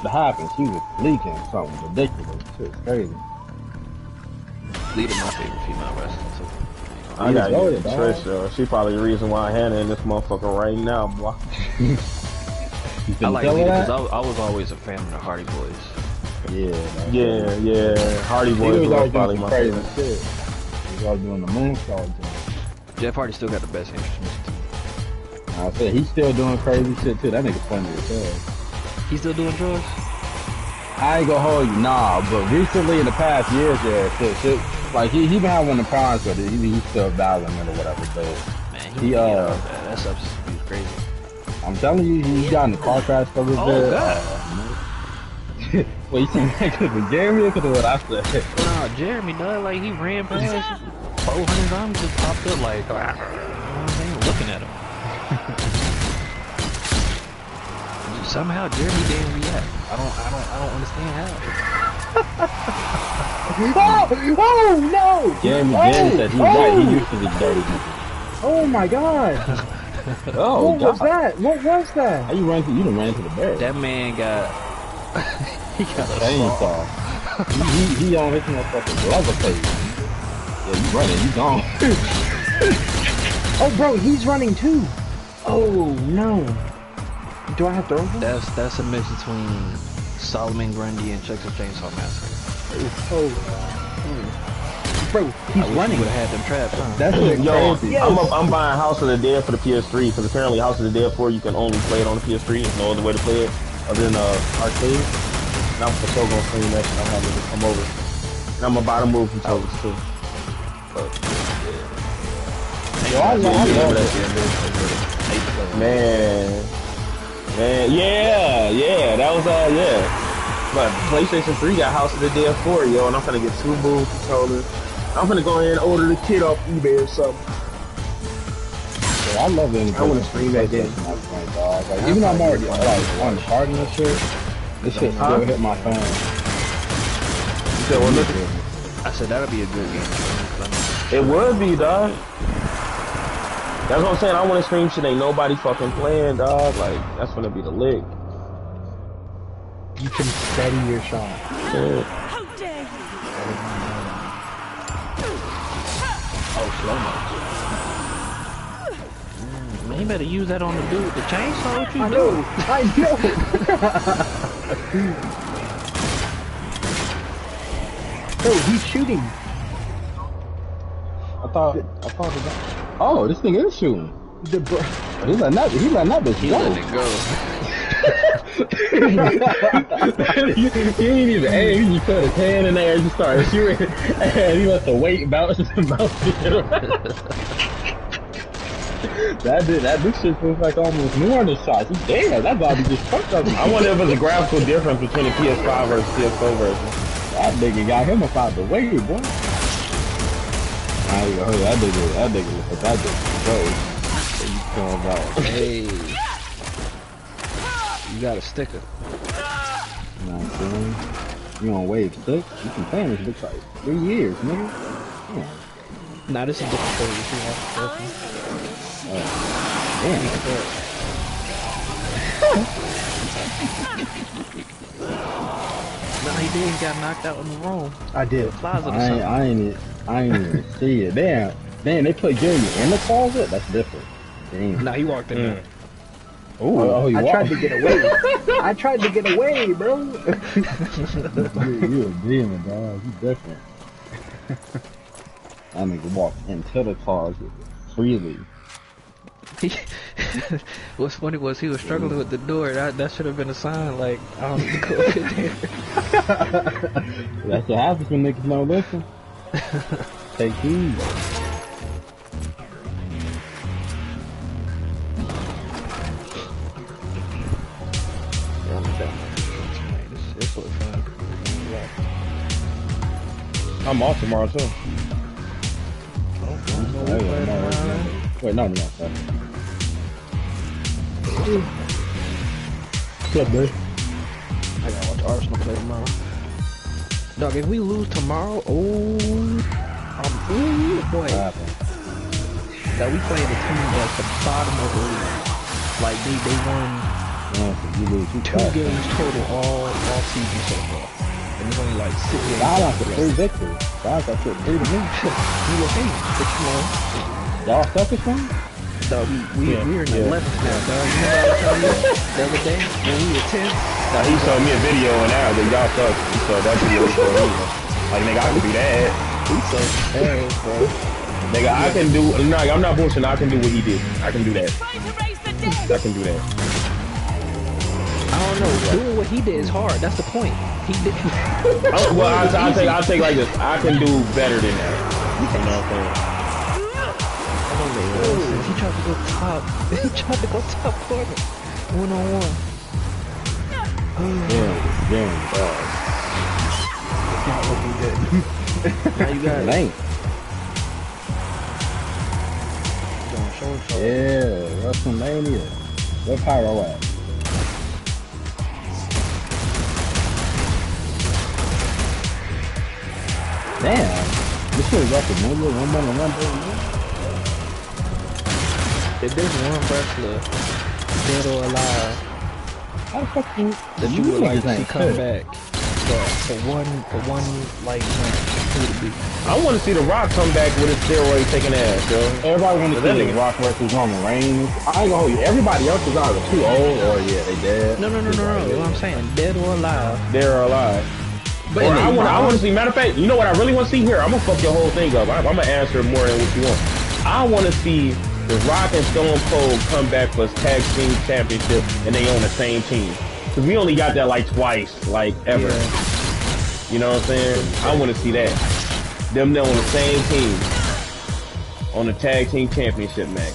happen. She was leaking something ridiculous. Shit was crazy. Lita, my favorite female wrestler. So. I got voted, Trish, though. She probably the reason why Hannah in this motherfucker right now, boy. I like Lita because I was always a fan of the Hardy Boys. Yeah. Hardy Boys was probably my crazy favorite. shit. He was doing the moonsault jump. Jeff Hardy still got the best entrance. I said he's still doing crazy shit too. That nigga funny as hell. He's still doing drugs? I ain't gonna hold you, nah, but recently in the past years, shit, like he been having the problems, but he's still battling it or whatever. But Man, he that stuff's crazy. I'm telling you, he got in the car crash for a little bit. God. Well, you think that could be Jeremy or could what I said? Nah, Jeremy, dog, like he ran past 400 zombies just popped up like, you know what I'm saying, looking at him. Somehow Jeremy didn't react. I don't understand how. Oh no! Jeremy said he's right. He used to be dirty. Oh my god! Oh, What was that? What was that? How you ran into the bear? That man got he got a chainsaw. he on his motherfucking Leatherface. Yeah, you running, you gone. Oh, bro, he's running too. Oh no! Do I have to throw him? That's a mix between Solomon Grundy and Texas Chainsaw Massacre. Oh. Bro, he's running. Would have had them traps, huh? That's Yo, crazy. Yes. I'm buying House of the Dead for the PS3 because apparently House of the Dead 4 you can only play it on the PS3. There's no other way to play it other than arcade. And I'm for sure gonna stream that shit. I'm having to come over. And I'm gonna buy the move controllers too. But, Yo, I love that shit. Man, yeah, that was But PlayStation 3 got House of the Dead 4, yo, and I'm gonna get 2 move controllers. I'm gonna go ahead and order the kit off eBay or something. Yeah, I love it. I wanna stream that game. Like, even though I'm already like on the party and shit, this shit still hit my phone. You said, well, look at it. I said that'll be a good game. It would be, dog. That's what I'm saying. I want to stream shit ain't nobody fucking playing, dog. Like, that's gonna be the lick. You can steady your shot. Yeah. How dare you! Oh, slow mo. Man, you better use that on the dude with the chainsaw. What you do? I know. Bro, he's shooting. I thought oh, this thing is shooting. The bro. He letting that bitch He go. letting it go. He ain't even aim. He just put his hand in there and just started shooting. And he let the weight bounce and bounce. This shit feels like almost more than shots. Damn, that body just fucked up. I wonder if there's a graphical difference between the PS5 versus PS4 version. That nigga got him up out the way, boy. I go, that nigga look at that nigga. What you talking about? Hey. You got a sticker. You know what I'm saying? You on wave 6? You can play this bitch like 3 years, nigga. Yeah. Nah, this is different for you. Damn. Nah, he did. He got knocked out in the room. I did. Plaza or I something. ain't even see it. Damn, they put Jeremy in the closet? That's different. Damn. Nah, he walked in there. Oh, I tried to get away. I tried to get away, bro. you a demon, dog. You different. That nigga walked into the closet freely. What's funny was he was struggling with the door. That should have been a sign, like, I don't need to go in there. That's what happens when niggas don't listen. Take heed. This looks fun. I'm off tomorrow too. Wait, no. What's up, boy? I gotta watch Arsenal play tomorrow. Dog, if we lose tomorrow, ooh, boy. That we playing the team at the bottom of the league. Like they won You lose 2 games total all season so far. And it's only like 6 games. I like the 3 victories. Guys, I took 3 to me. You okay, but you know. Y'all selfish, man? Dog, we're in the 11th now, dog. You know what I was telling you the other day when we were 10? Now he showed me a video and now that y'all suck. He showed that video for me. Like nigga, I can do that. We so ass, bro. Nigga, I can do. No, I'm not bullshitting. I can do what he did. I can do that. Trying to raise the dead. I can do that. I don't know. Doing what he did is hard. That's the point. He did. Well, I'll take like this. I can do better than that. You know what I'm saying? He tried to go top. He tried to go top corner. 1-on-1. Damn, dog. Now you got it. Lane. Yeah, WrestleMania. Where Pyro at? Damn. This shit is WrestleMania. 1 month and 1 day. If there's one wrestler, dead or alive, How the fuck you that you would like to see come back for one like month, who would it be? I want to see The Rock come back with his steroid taking ass, yo. Everybody want to That see nigga- The Rock versus Roman Reigns. I ain't gonna hold you. Everybody else is either too old or they dead. No. You know what I'm saying? Dead or alive. They're alive. But Or I want to see. Matter of fact, you know what I really want to see here? I'm gonna fuck your whole thing up. I'm gonna answer more than what you want. I want to see The Rock and Stone Cold come back for his tag team championship, and they on the same team. Cause we only got that like twice, like ever. Yeah. You know what I'm saying? I want to see that. Them on the same team on the tag team championship match.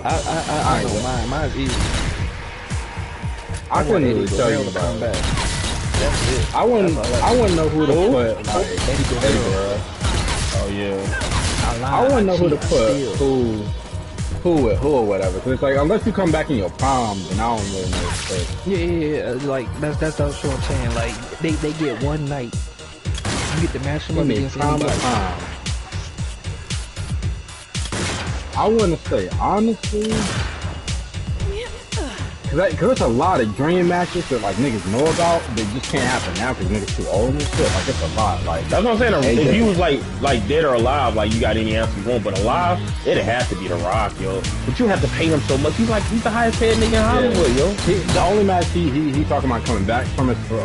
I don't mind. Mine's easy. I couldn't really tell you to come about back. it. That's it. I wouldn't know who to put. Like, Eddie Guerrero. Oh yeah. I wouldn't know who to put. Who or whatever. Cause it's like unless you come back in your prime, then I don't really know what to say. Yeah. Like that's what I'm saying. Like they get one night. You get to match them up against Prime to anybody. prime. I wouldn't say honestly. Cause there's a lot of dream matches that like niggas know about that just can't happen now because niggas too old and shit. Like it's a lot. Like That's what I'm saying. AJ. If you was like dead or alive, like you got any answer you want, but alive, it'd have to be The Rock, yo. But you have to pay him so much. He's the highest paid nigga in Hollywood, yo. The only match he talking about coming back from is for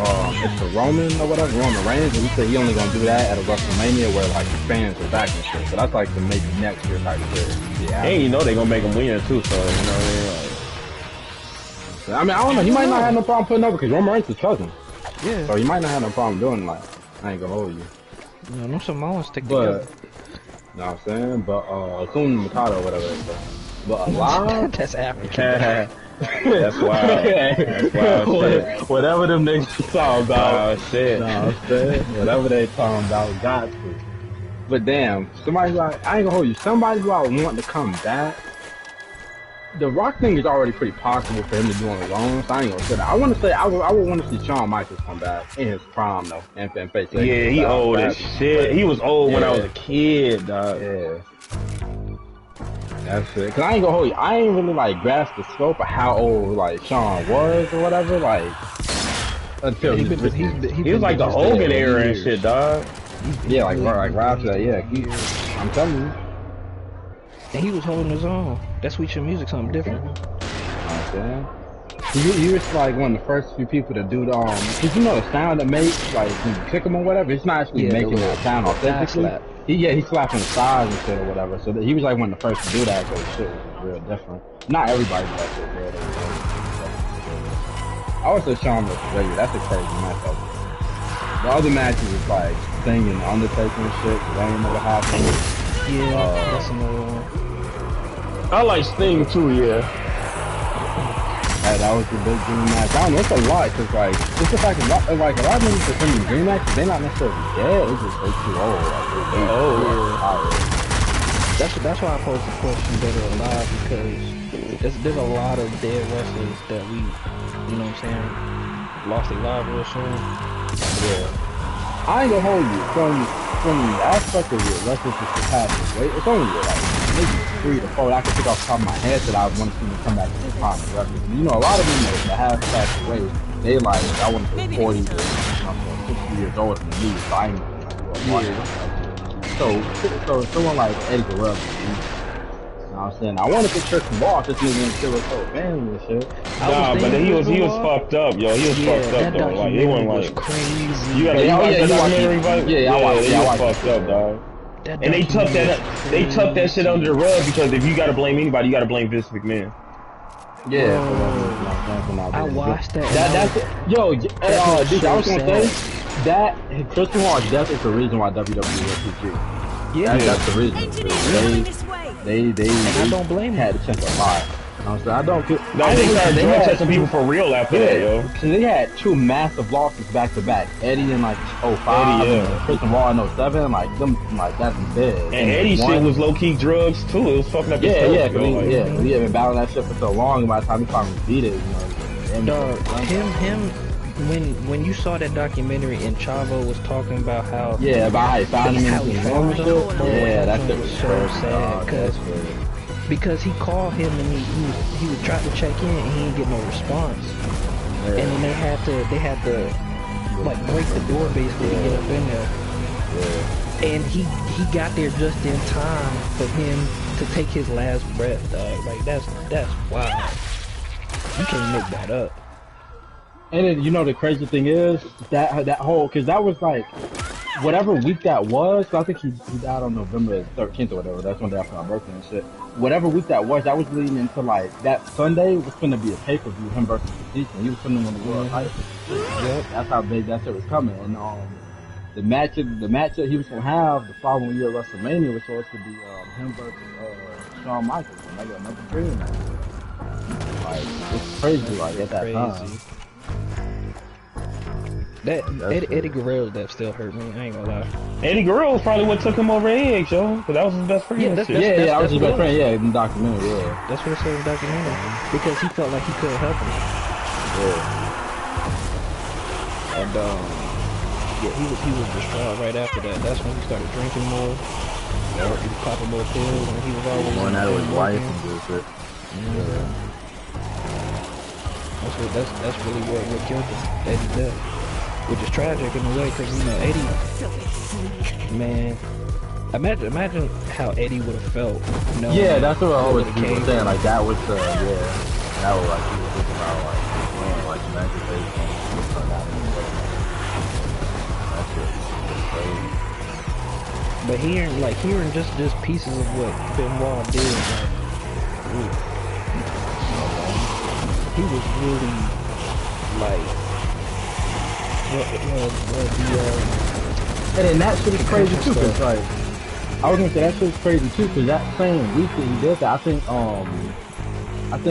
Roman or whatever, Roman Reigns, and he said he only gonna do that at a WrestleMania where like the fans are back and shit. So that's like the maybe next year type of shit. Yeah. And you know they gonna make him win too, so you know what I mean. Like, I mean, I don't know. He might not have no problem putting over because Roman Reigns is cousin. Yeah. So he might not have no problem doing like. I ain't gonna hold you. You know, them Samoans stick together. But You know what I'm saying? But Hakuna Matata or whatever they say. But alive? That's African. That's wild. That's wild shit. Whatever them niggas talking about. Wild shit. You know what I'm saying? Whatever they talking about, got to. But damn, somebody's like, I ain't gonna hold you. Somebody's like wanting to come back. The Rock thing is already pretty possible for him to do on his own, so I ain't gonna say that. I want to say I would want to see Shawn Michaels come back in his prime though, and face. Yeah, he old as shit. He was old when I was a kid, dog. Yeah. That's it. Cause I ain't gonna hold you. I ain't really like grasp the scope of how old like Shawn was or whatever. Like until He was like the Hogan era and shit, dog. Yeah, like right after that. Yeah, I'm telling you. And he was holding his own. That Sweet Chin Music something different. Okay. He was like one of the first few people to do the cause you know the sound it makes, like when you kick him or whatever, it's not actually making that sound authentically. He slapping the sides and shit or whatever. So he was like one of the first to do that, so the shit was real different. Not everybody does it, real. I would say Shawn was ready. That's a crazy match though. The other matches is like Sting and Undertaker and shit. That ain't never happened. Yeah, that's another one. I like Sting too, yeah. That was the big dream match. I don't know, it's a lot, cause like, it's the fact that like a lot of niggas for some of the dream matches, they're not necessarily dead, it's just they too old. Like, they're old. That's why I posed the question dead or alive, because there's a lot of dead wrestlers that we, you know what I'm saying, lost their lives real soon. Yeah. I ain't gonna hold you. From the aspect of your wrestlers to surpass the weight, it's only like maybe 3 to 4 that I can pick off the top of my head that I want to see them come back to the top of wrestling. You know, a lot of them that have passed away, they like, I want to say 40 to 60 years older than me, so I ain't gonna So someone like Eddie Guerrero, you know what I'm saying? I want to put Tristan Walsh, this nigga ain't still so family and shit. Nah, but he was fucked up, yo. He was fucked up though. Like it wasn't like crazy. You gotta watch that documentary, right? Yeah, I was fucked up, dog. And they tucked that shit under the rug because if you gotta blame anybody, you gotta blame Vince McMahon. Yeah. I watched that. That's it. Yo, dude, I was gonna say that Tristan Walsh death is the reason why WWE was PG. Yeah, that's the reason. They I don't blame had a chance a lot. I don't feel. No, they started drug testing people for real after that, yo. So they had 2 massive losses back to back. Eddie in like 05, and Tristan Walsh in 07. Like them, like that's big. And Eddie shit was low key drugs too. It was fucking up. He had been battling that shit for so long. And by the time he finally beat it, you know. Him. When you saw that documentary and Chavo was talking about how about how he found him in the that shit was so sad because he called him and he was trying to check in and he didn't get no response, and then they had to like break the door basically to get up in there, and he got there just in time for him to take his last breath, dog. Like that's wild. You can't make that up. And then, you know, the crazy thing is that whole, cause that was like, whatever week that was, I think he died on November 13th or whatever, that's one day after my birthday and shit. Whatever week that was leading into like, that Sunday was gonna be a pay-per-view, him versus Batista. He was gonna win the world title. Yep. That's how big that shit was coming. And the match that he was gonna have the following year at WrestleMania was supposed to be him versus Shawn Michaels. And I got another dream match. Like, it's crazy, like, at that time. Eddie Guerrero's death still hurt me. I ain't gonna lie. Eddie Guerrero was probably what took him over the edge, yo. Cause that was his best friend. Yeah, that was his best friend. Yeah, in the documentary. Yeah, that's what it said in the documentary. Because he felt like he couldn't help him. Yeah. And he was distraught right after that. That's when he started drinking more. He was popping more pills, and he was always going out with his wife and shit. Yeah. That's really what killed him. Eddie's death. Which is tragic in a way, because, you know, Eddie, man, imagine how Eddie would have felt. Yeah, that's what I always people saying, like, that was, that was, like, people thinking about, like, man, like, imagine they turned out in the way. That's just crazy. But hearing just pieces of what Benoit did, like, he was really, like, and then that shit is crazy too, cause like, I was gonna say that shit's crazy too, cause that same week that he did that, I think I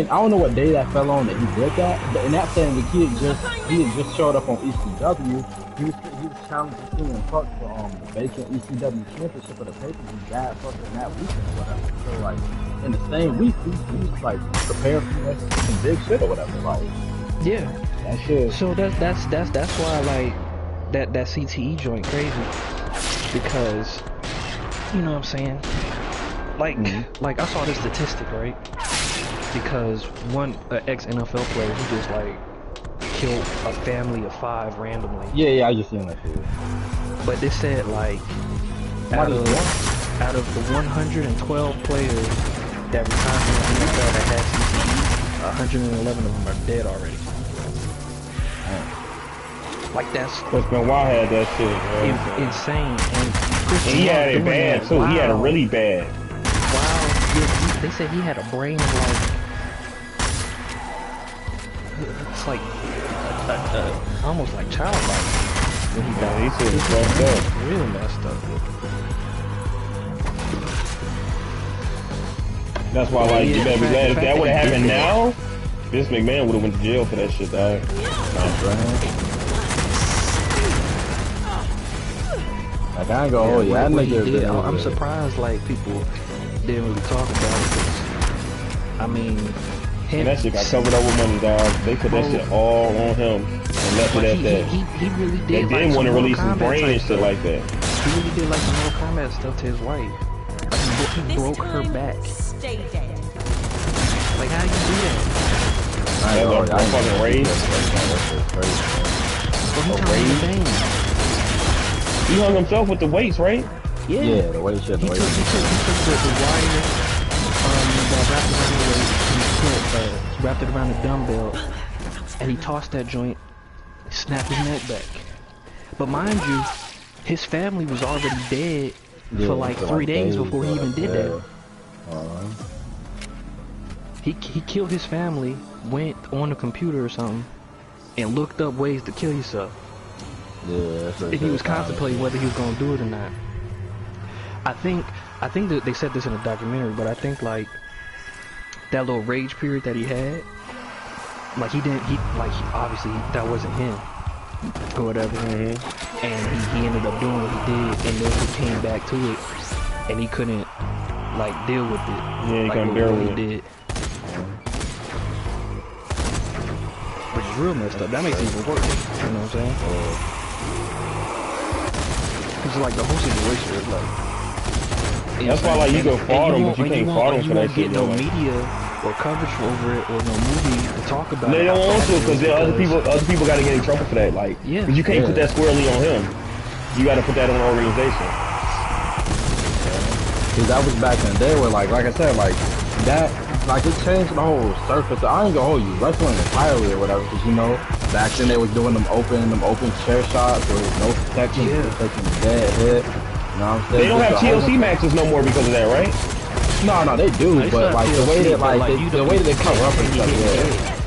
don't know what day that fell on that he did that, but in that same week he had just showed up on ECW. He was challenging CM Punk for the vacant ECW championship of the pay-per-view that fucking that weekend or whatever. So like in the same week he was like prepared for some big shit or whatever. Like Yeah. that shit. So that's why like that CTE joint crazy, because you know what I'm saying? Like like I saw this statistic, right? Because one ex NFL player, he just like killed a family of 5 randomly. Yeah, I just seen that shit. But they said like out of the 112 players that retired from the NFL that had CTE, 111 of them are dead already. Like that's Chris Benoit had that shit, bro. insane. And And he had it bad too. He had it really bad. Wow. Yeah, they said he had a brain of like, it's like almost like childlike when he died. He said it's fucked up. Real messed up. That's why, like, you better be glad if that would have happened now. Vince McMahon would have went to jail for that shit, dog. Like I ain't gonna hold you. That nigga. I'm surprised like people didn't really talk about it. 'Cause, I mean, And that shit got covered up with money, dog. They put that shit all on him and left it at that. He really did. They didn't want to release his brain and shit like that. He really did like some Mortal Kombat stuff to his wife. He broke her back. Stay dead. Like how you do that? That was a fucking raise. Well, he tied the thing. He hung himself with the weights, right? Yeah, the way shit. He took the wire, that wrapped it around the dumbbell, and he tossed that joint, snapped his neck back. But mind you, his family was already dead for like 3 days before he even did that. He killed his family, went on the computer or something, and looked up ways to kill yourself. Yeah, And he was contemplating whether he was gonna do it or not. I think that they said this in a documentary, but I think like that little rage period that he had, like he obviously that wasn't him or whatever, and he ended up doing what he did, and then he came back to it, and he couldn't like deal with it. Yeah, he like, couldn't bear what with he it. did. Which is real messed up. That makes it even worse. You know what I'm saying? It's like the whole situation is like. That's why, like, you go fault him, but you can't fault him for that shit. You won't get no media or coverage over it, or no movie to talk about it. They don't want to, because other people got to get in trouble for that. Like, yeah, because you can't put that squarely on him. You got to put that on the organization. Cause that was back in the day where, like I said, like that, like it changed the whole surface. I ain't gonna hold you, wrestling entirely or whatever. Cause you know, back then they was doing them open chair shots. There was no protection. They were taking a dead hit. You know what I'm saying? They don't have TLC matches no more because of that, right? No, they do, but like the way that the way that they cover up and stuff,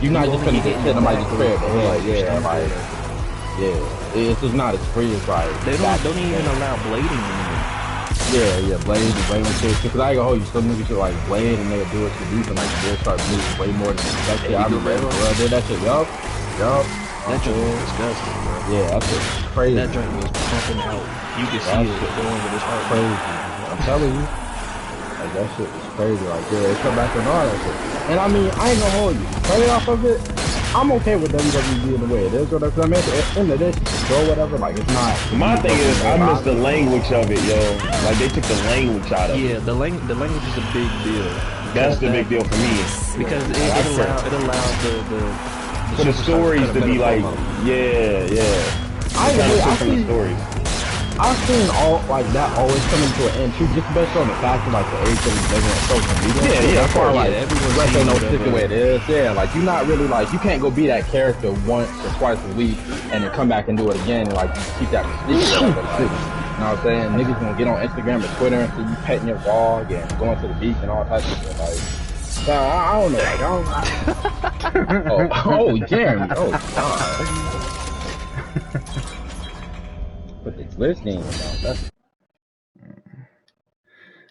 you're not just gonna get hit. Nobody just fair, but it's just not as free as like. They don't even allow blading anymore. Yeah, blade shit. Because I ain't gonna hold you, some niggas should like blade and they'll do it too deep and like they'll start bleeding way more than expected. I remember bro did that shit. Yup. That joint was disgusting, bro. Yeah, that shit was crazy. That joint was pumping out. You could see it going with his heart. Crazy. I'm telling you. Like that shit was crazy. Like they come back and all that shit. And I mean, I ain't gonna hold you. Straight off of it, I'm okay with WWE being the way it is, whatever. I mean, at the end of this, go whatever. Like it's not. My thing is, I miss the language of it, yo. Like they took the language out of it. Yeah, the language is a big deal. That's the big deal for me. Because it allowed for the stories to be like, yeah. I've seen all like that always coming to an end too, just based on the fact of like the age of social media. Yeah, of course. Like everyone knows the way it is. Yeah, like you're not really like you can't go be that character once or twice a week and then come back and do it again and like keep that mystique. You know what I'm saying? Niggas gonna get on Instagram or Twitter and see you petting your dog and going to the beach and all types of shit. Like, I don't know. Like, oh, Jeremy. Oh, God. But it's listening. That's